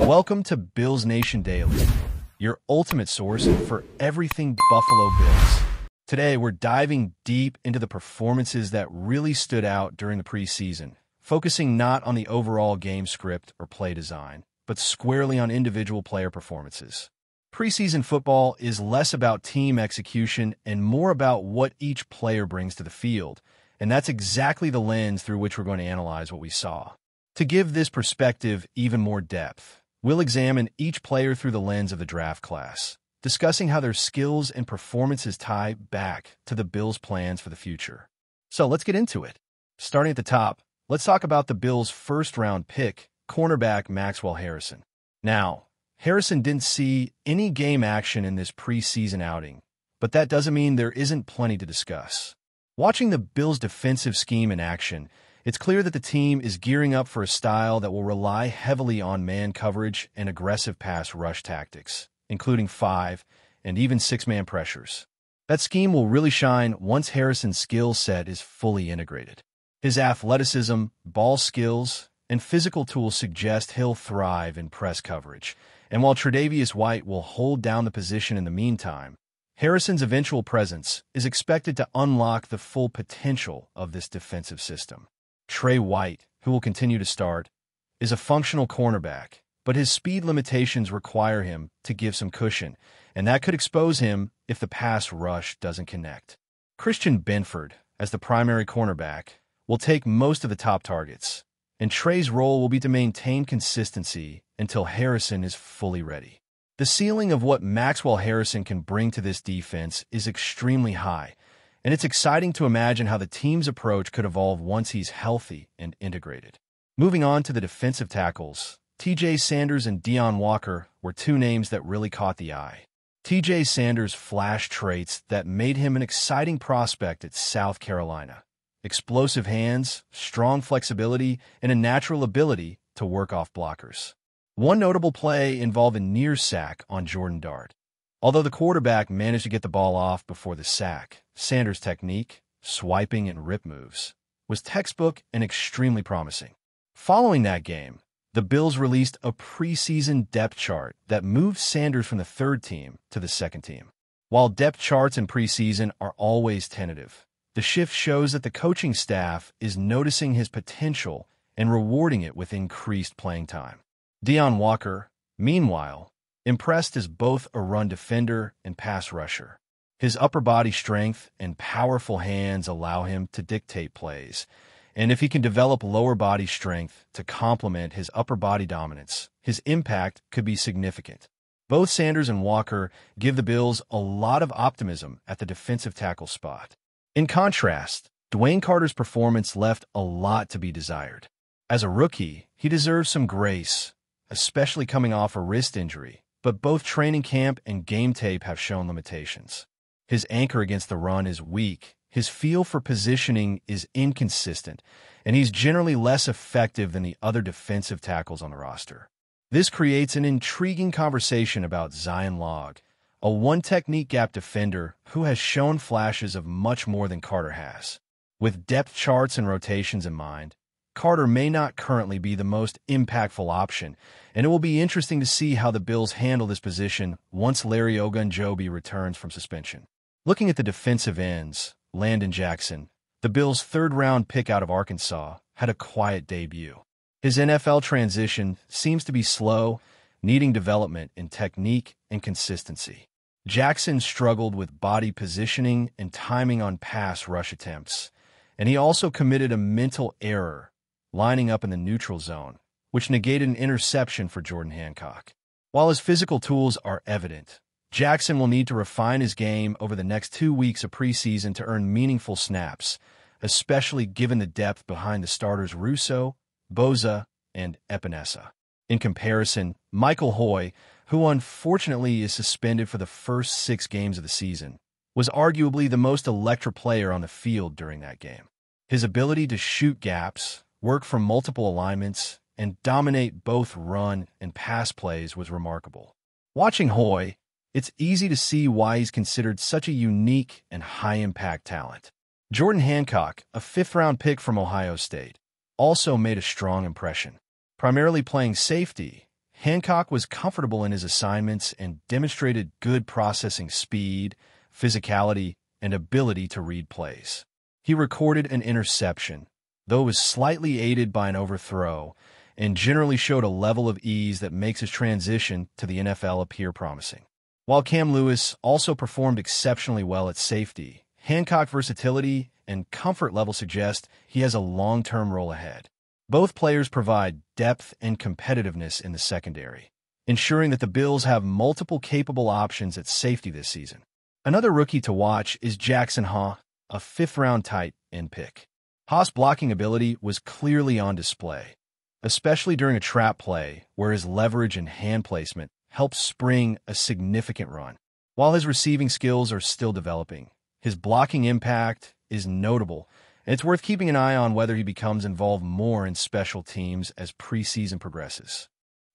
Welcome to Bills Nation Daily, your ultimate source for everything Buffalo Bills. Today, we're diving deep into the performances that really stood out during the preseason, focusing not on the overall game script or play design, but squarely on individual player performances. Preseason football is less about team execution and more about what each player brings to the field, and that's exactly the lens through which we're going to analyze what we saw. To give this perspective even more depth, we'll examine each player through the lens of the draft class, discussing how their skills and performances tie back to the Bills' plans for the future. So let's get into it. Starting at the top, let's talk about the Bills' first-round pick, cornerback Maxwell Harrison. Now, Harrison didn't see any game action in this preseason outing, but that doesn't mean there isn't plenty to discuss. Watching the Bills' defensive scheme in action, it's clear that the team is gearing up for a style that will rely heavily on man coverage and aggressive pass rush tactics, including 5- and even 6-man pressures. That scheme will really shine once Harrison's skill set is fully integrated. His athleticism, ball skills, and physical tools suggest he'll thrive in press coverage, and while TRE'DAVIOUS White will hold down the position in the meantime, Harrison's eventual presence is expected to unlock the full potential of this defensive system. Trey White, who will continue to start, is a functional cornerback, but his speed limitations require him to give some cushion, and that could expose him if the pass rush doesn't connect. Christian Benford, as the primary cornerback, will take most of the top targets, and Trey's role will be to maintain consistency until Harrison is fully ready. The ceiling of what Maxwell Harrison can bring to this defense is extremely high, and it's exciting to imagine how the team's approach could evolve once he's healthy and integrated. Moving on to the defensive tackles, T.J. Sanders and Deone Walker were two names that really caught the eye. T.J. Sanders flashed traits that made him an exciting prospect at South Carolina. Explosive hands, strong flexibility, and a natural ability to work off blockers. One notable play involved a near sack on Jordan Dart. Although the quarterback managed to get the ball off before the sack, Sanders' technique, swiping and rip moves, was textbook and extremely promising. Following that game, the Bills released a preseason depth chart that moved Sanders from the third team to the second team. While depth charts in preseason are always tentative, the shift shows that the coaching staff is noticing his potential and rewarding it with increased playing time. Deone Walker, meanwhile, impressed as both a run defender and pass rusher. His upper body strength and powerful hands allow him to dictate plays, and if he can develop lower body strength to complement his upper body dominance, his impact could be significant. Both Sanders and Walker give the Bills a lot of optimism at the defensive tackle spot. In contrast, Dwayne Carter's performance left a lot to be desired. As a rookie, he deserves some grace, especially coming off a wrist injury, but both training camp and game tape have shown limitations. His anchor against the run is weak, his feel for positioning is inconsistent, and he's generally less effective than the other defensive tackles on the roster. This creates an intriguing conversation about Zion Log, a one-technique gap defender who has shown flashes of much more than Carter has. With depth charts and rotations in mind, Carter may not currently be the most impactful option, and it will be interesting to see how the Bills handle this position once Larry Ogunjobi returns from suspension. Looking at the defensive ends, Landon Jackson, the Bills' third-round pick out of Arkansas, had a quiet debut. His NFL transition seems to be slow, needing development in technique and consistency. Jackson struggled with body positioning and timing on pass rush attempts, and he also committed a mental error lining up in the neutral zone, which negated an interception for Jordan Hancock. While his physical tools are evident, Jackson will need to refine his game over the next 2 weeks of preseason to earn meaningful snaps, especially given the depth behind the starters Russo, Boza, and Epinesa. In comparison, Michael Hoy, who unfortunately is suspended for the first 6 games of the season, was arguably the most electric player on the field during that game. His ability to shoot gaps, work from multiple alignments, and dominate both run and pass plays was remarkable. Watching Hoy, it's easy to see why he's considered such a unique and high-impact talent. Jordan Hancock, a 5th-round pick from Ohio State, also made a strong impression. Primarily playing safety, Hancock was comfortable in his assignments and demonstrated good processing speed, physicality, and ability to read plays. He recorded an interception, though it was slightly aided by an overthrow, and generally showed a level of ease that makes his transition to the NFL appear promising. While Cam Lewis also performed exceptionally well at safety, Hancock's versatility and comfort level suggest he has a long-term role ahead. Both players provide depth and competitiveness in the secondary, ensuring that the Bills have multiple capable options at safety this season. Another rookie to watch is Jackson Haw, a fifth-round tight end pick. Haw's blocking ability was clearly on display, especially during a trap play where his leverage and hand placement helped spring a significant run. While his receiving skills are still developing, his blocking impact is notable, and it's worth keeping an eye on whether he becomes involved more in special teams as preseason progresses.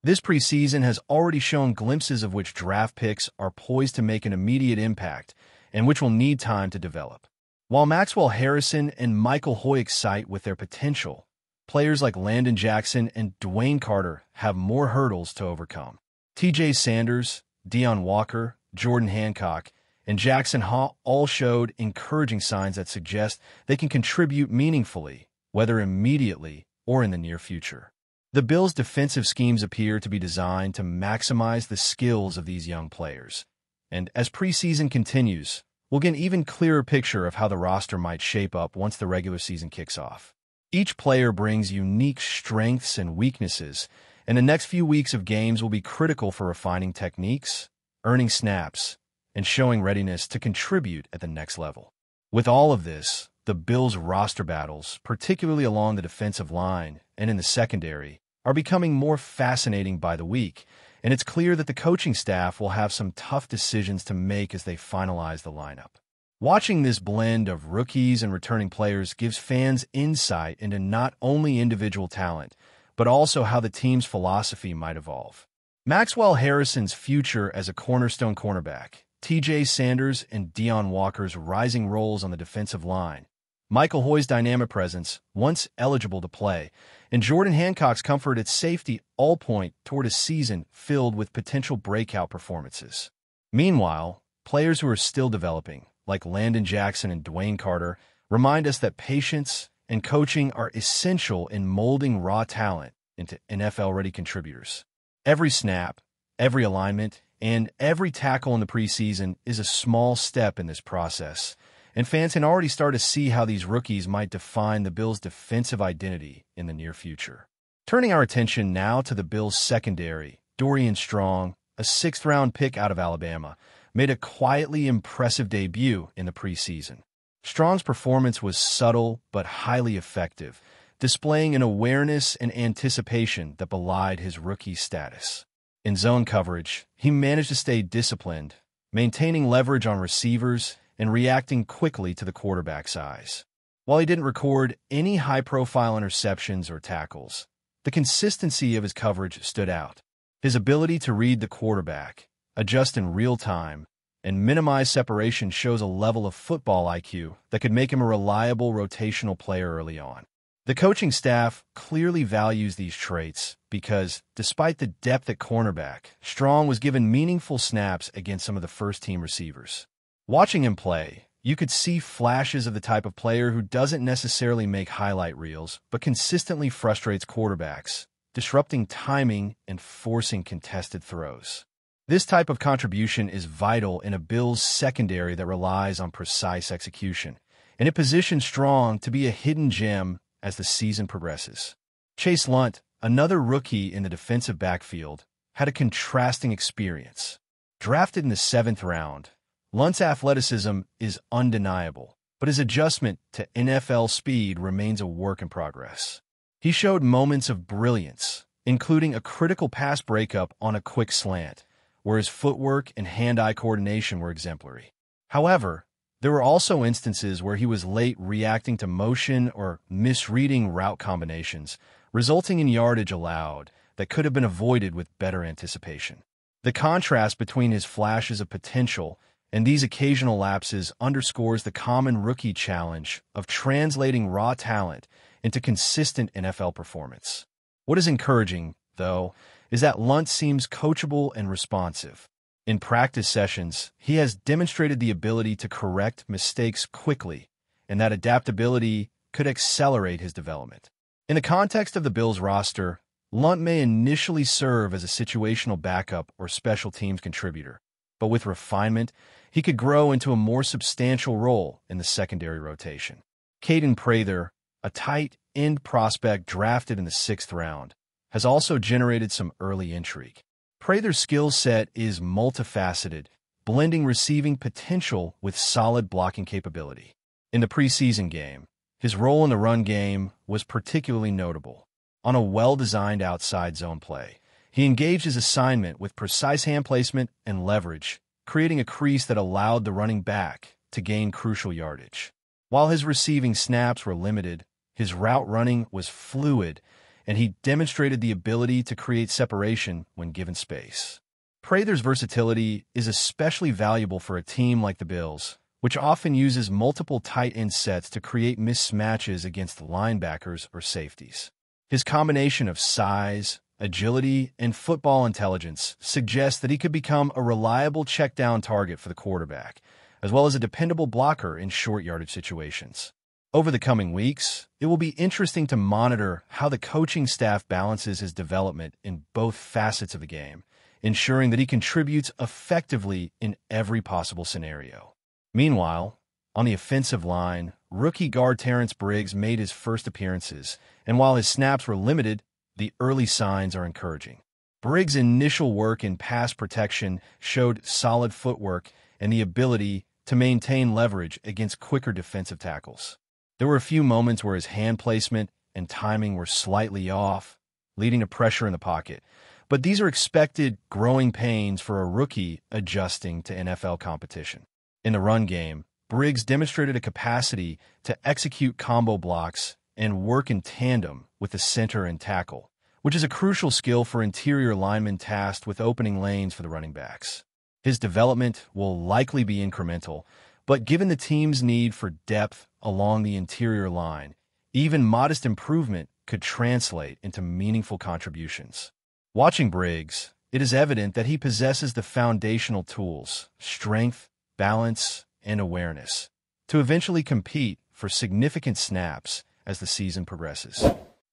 This preseason has already shown glimpses of which draft picks are poised to make an immediate impact and which will need time to develop. While Maxwell Harrison and Michael Hoy excite with their potential, players like Landon Jackson and Dwayne Carter have more hurdles to overcome. T.J. Sanders, Deion Walker, Jordan Hancock, and Jackson Haw all showed encouraging signs that suggest they can contribute meaningfully, whether immediately or in the near future. The Bills' defensive schemes appear to be designed to maximize the skills of these young players, and as preseason continues, we'll get an even clearer picture of how the roster might shape up once the regular season kicks off. Each player brings unique strengths and weaknesses, and the next few weeks of games will be critical for refining techniques, earning snaps, and showing readiness to contribute at the next level. With all of this, the Bills' roster battles, particularly along the defensive line and in the secondary, are becoming more fascinating by the week, and it's clear that the coaching staff will have some tough decisions to make as they finalize the lineup. Watching this blend of rookies and returning players gives fans insight into not only individual talent, but also how the team's philosophy might evolve. Maxwell Harrison's future as a cornerstone cornerback, T.J. Sanders and Deion Walker's rising roles on the defensive line, Michael Hoy's dynamic presence, once eligible to play, and Jordan Hancock's comfort at safety all point toward a season filled with potential breakout performances. Meanwhile, players who are still developing, like Landon Jackson and Dwayne Carter, remind us that patience and coaching are essential in molding raw talent into NFL-ready contributors. Every snap, every alignment, and every tackle in the preseason is a small step in this process, and fans can already start to see how these rookies might define the Bills' defensive identity in the near future. Turning our attention now to the Bills' secondary, Dorian Strong, a sixth-round pick out of Alabama, made a quietly impressive debut in the preseason. Strong's performance was subtle but highly effective, displaying an awareness and anticipation that belied his rookie status. In zone coverage, he managed to stay disciplined, maintaining leverage on receivers and reacting quickly to the quarterback's eyes. While he didn't record any high-profile interceptions or tackles, the consistency of his coverage stood out. His ability to read the quarterback, adjust in real time, and minimize separation shows a level of football IQ that could make him a reliable rotational player early on. The coaching staff clearly values these traits because, despite the depth at cornerback, Strong was given meaningful snaps against some of the first-team receivers. Watching him play, you could see flashes of the type of player who doesn't necessarily make highlight reels, but consistently frustrates quarterbacks, disrupting timing and forcing contested throws. This type of contribution is vital in a Bills secondary that relies on precise execution, and it positions Strong to be a hidden gem as the season progresses. Chase Lunt, another rookie in the defensive backfield, had a contrasting experience. Drafted in the 7th round, Lunt's athleticism is undeniable, but his adjustment to NFL speed remains a work in progress. He showed moments of brilliance, including a critical pass breakup on a quick slant, where his footwork and hand-eye coordination were exemplary. However, there were also instances where he was late reacting to motion or misreading route combinations, resulting in yardage allowed that could have been avoided with better anticipation. The contrast between his flashes of potential and these occasional lapses underscores the common rookie challenge of translating raw talent into consistent NFL performance. What is encouraging, though, is that Lunt seems coachable and responsive. In practice sessions, he has demonstrated the ability to correct mistakes quickly, and that adaptability could accelerate his development. In the context of the Bills roster, Lunt may initially serve as a situational backup or special teams contributor, but with refinement, he could grow into a more substantial role in the secondary rotation. Caden Prather, a tight end prospect drafted in the 6th round, has also generated some early intrigue. Prather's skill set is multifaceted, blending receiving potential with solid blocking capability. In the preseason game, his role in the run game was particularly notable. On a well-designed outside zone play, he engaged his assignment with precise hand placement and leverage, creating a crease that allowed the running back to gain crucial yardage. While his receiving snaps were limited, his route running was fluid, and he demonstrated the ability to create separation when given space. Prather's versatility is especially valuable for a team like the Bills, which often uses multiple tight end sets to create mismatches against linebackers or safeties. His combination of size, agility, and football intelligence suggests that he could become a reliable check-down target for the quarterback, as well as a dependable blocker in short yardage situations. Over the coming weeks, it will be interesting to monitor how the coaching staff balances his development in both facets of the game, ensuring that he contributes effectively in every possible scenario. Meanwhile, on the offensive line, rookie guard Terrence Briggs made his first appearances, and while his snaps were limited, the early signs are encouraging. Briggs' initial work in pass protection showed solid footwork and the ability to maintain leverage against quicker defensive tackles. There were a few moments where his hand placement and timing were slightly off, leading to pressure in the pocket. But these are expected growing pains for a rookie adjusting to NFL competition. In the run game, Briggs demonstrated a capacity to execute combo blocks and work in tandem with the center and tackle, which is a crucial skill for interior linemen tasked with opening lanes for the running backs. His development will likely be incremental, but given the team's need for depth along the interior line, even modest improvement could translate into meaningful contributions. Watching Briggs, it is evident that he possesses the foundational tools, strength, balance, and awareness, to eventually compete for significant snaps as the season progresses.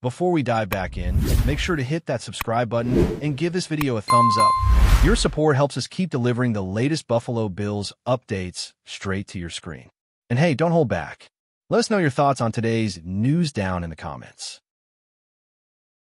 Before we dive back in, make sure to hit that subscribe button and give this video a thumbs up. Your support helps us keep delivering the latest Buffalo Bills updates straight to your screen. And hey, don't hold back. Let us know your thoughts on today's news down in the comments.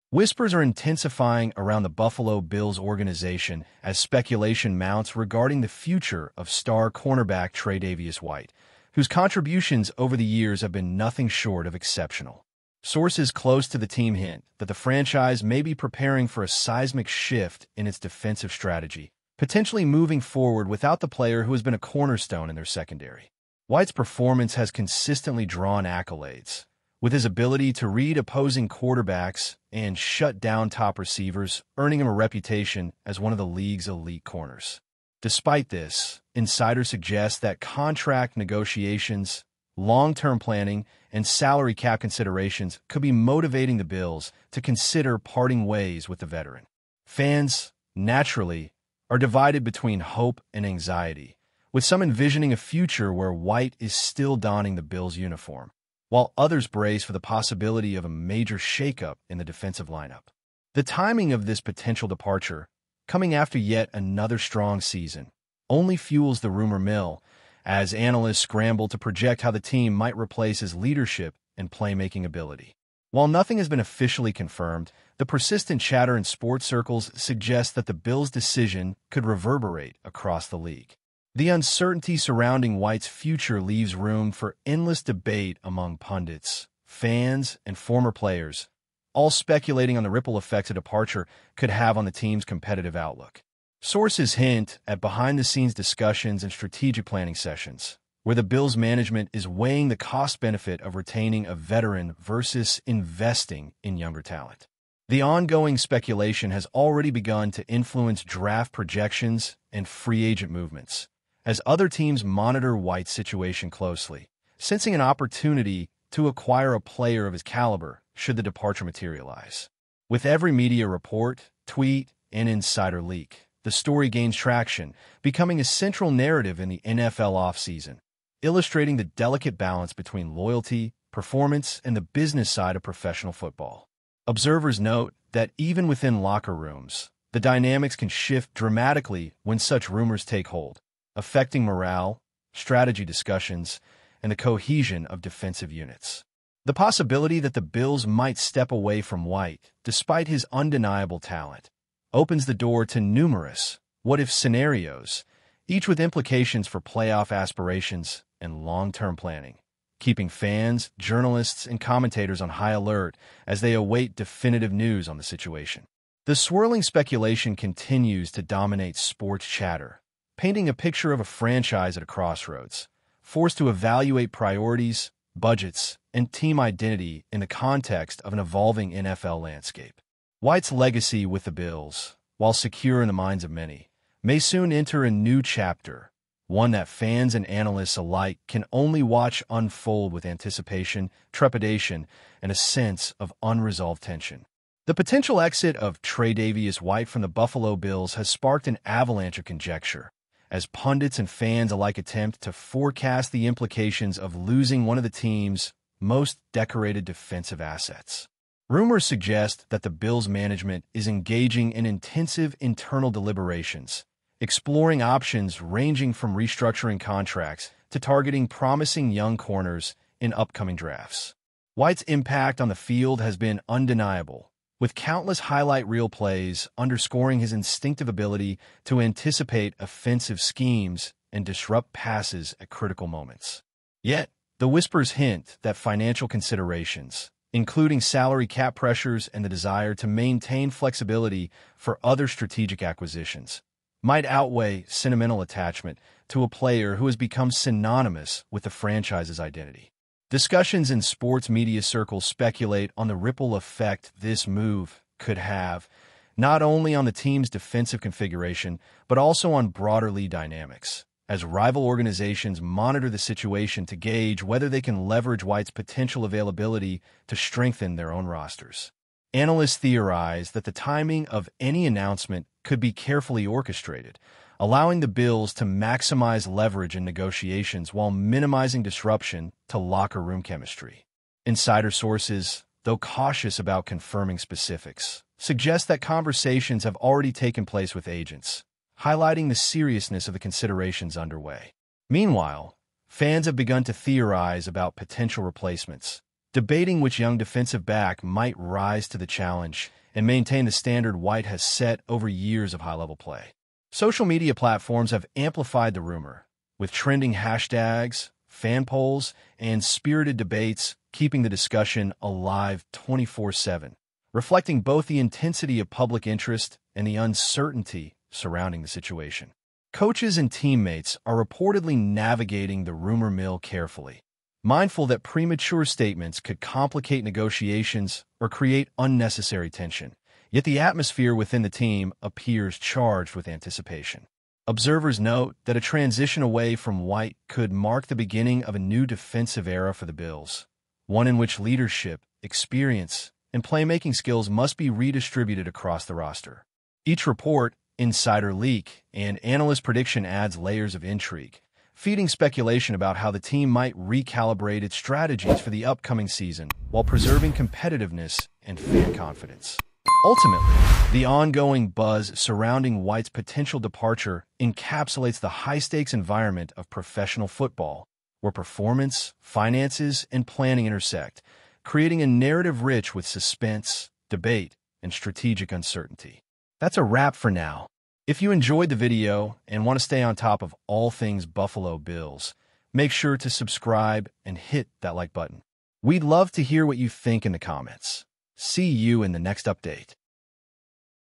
Whispers are intensifying around the Buffalo Bills organization as speculation mounts regarding the future of star cornerback TRE'DAVIOUS White, whose contributions over the years have been nothing short of exceptional. Sources close to the team hint that the franchise may be preparing for a seismic shift in its defensive strategy, potentially moving forward without the player who has been a cornerstone in their secondary. White's performance has consistently drawn accolades, with his ability to read opposing quarterbacks and shut down top receivers, earning him a reputation as one of the league's elite corners. Despite this, insiders suggest that contract negotiations, long-term planning, and salary cap considerations could be motivating the Bills to consider parting ways with the veteran. Fans, naturally, are divided between hope and anxiety, with some envisioning a future where White is still donning the Bills' uniform, while others brace for the possibility of a major shakeup in the defensive lineup. The timing of this potential departure, coming after yet another strong season, only fuels the rumor mill, as analysts scramble to project how the team might replace his leadership and playmaking ability. While nothing has been officially confirmed, the persistent chatter in sports circles suggests that the Bills' decision could reverberate across the league. The uncertainty surrounding White's future leaves room for endless debate among pundits, fans, and former players, all speculating on the ripple effects a departure could have on the team's competitive outlook. Sources hint at behind-the-scenes discussions and strategic planning sessions, where the Bills' management is weighing the cost-benefit of retaining a veteran versus investing in younger talent. The ongoing speculation has already begun to influence draft projections and free agent movements, as other teams monitor White's situation closely, sensing an opportunity to acquire a player of his caliber should the departure materialize. With every media report, tweet, and insider leak, the story gains traction, becoming a central narrative in the NFL offseason, illustrating the delicate balance between loyalty, performance, and the business side of professional football. Observers note that even within locker rooms, the dynamics can shift dramatically when such rumors take hold, affecting morale, strategy discussions, and the cohesion of defensive units. The possibility that the Bills might step away from White, despite his undeniable talent, opens the door to numerous what-if scenarios, each with implications for playoff aspirations and long-term planning, keeping fans, journalists, and commentators on high alert as they await definitive news on the situation. The swirling speculation continues to dominate sports chatter, painting a picture of a franchise at a crossroads, forced to evaluate priorities, budgets, and team identity in the context of an evolving NFL landscape. White's legacy with the Bills, while secure in the minds of many, may soon enter a new chapter, one that fans and analysts alike can only watch unfold with anticipation, trepidation, and a sense of unresolved tension. The potential exit of TRE'DAVIOUS White from the Buffalo Bills has sparked an avalanche of conjecture, as pundits and fans alike attempt to forecast the implications of losing one of the team's most decorated defensive assets. Rumors suggest that the Bills' management is engaging in intensive internal deliberations, exploring options ranging from restructuring contracts to targeting promising young corners in upcoming drafts. White's impact on the field has been undeniable, with countless highlight reel plays underscoring his instinctive ability to anticipate offensive schemes and disrupt passes at critical moments. Yet, the whispers hint that financial considerations, including salary cap pressures and the desire to maintain flexibility for other strategic acquisitions, might outweigh sentimental attachment to a player who has become synonymous with the franchise's identity. Discussions in sports media circles speculate on the ripple effect this move could have, not only on the team's defensive configuration, but also on broader league dynamics, as rival organizations monitor the situation to gauge whether they can leverage White's potential availability to strengthen their own rosters. Analysts theorize that the timing of any announcement could be carefully orchestrated, allowing the Bills to maximize leverage in negotiations while minimizing disruption to locker room chemistry. Insider sources, though cautious about confirming specifics, suggest that conversations have already taken place with agents, highlighting the seriousness of the considerations underway. Meanwhile, fans have begun to theorize about potential replacements, debating which young defensive back might rise to the challenge and maintain the standard White has set over years of high-level play. Social media platforms have amplified the rumor, with trending hashtags, fan polls, and spirited debates keeping the discussion alive 24/7, reflecting both the intensity of public interest and the uncertainty surrounding the situation. Coaches and teammates are reportedly navigating the rumor mill carefully, mindful that premature statements could complicate negotiations or create unnecessary tension. Yet the atmosphere within the team appears charged with anticipation. Observers note that a transition away from White could mark the beginning of a new defensive era for the Bills, one in which leadership, experience, and playmaking skills must be redistributed across the roster. Each report, insider leak, and analyst prediction adds layers of intrigue, feeding speculation about how the team might recalibrate its strategies for the upcoming season while preserving competitiveness and fan confidence. Ultimately, the ongoing buzz surrounding White's potential departure encapsulates the high-stakes environment of professional football, where performance, finances, and planning intersect, creating a narrative rich with suspense, debate, and strategic uncertainty. That's a wrap for now. If you enjoyed the video and want to stay on top of all things Buffalo Bills, make sure to subscribe and hit that like button. We'd love to hear what you think in the comments. See you in the next update.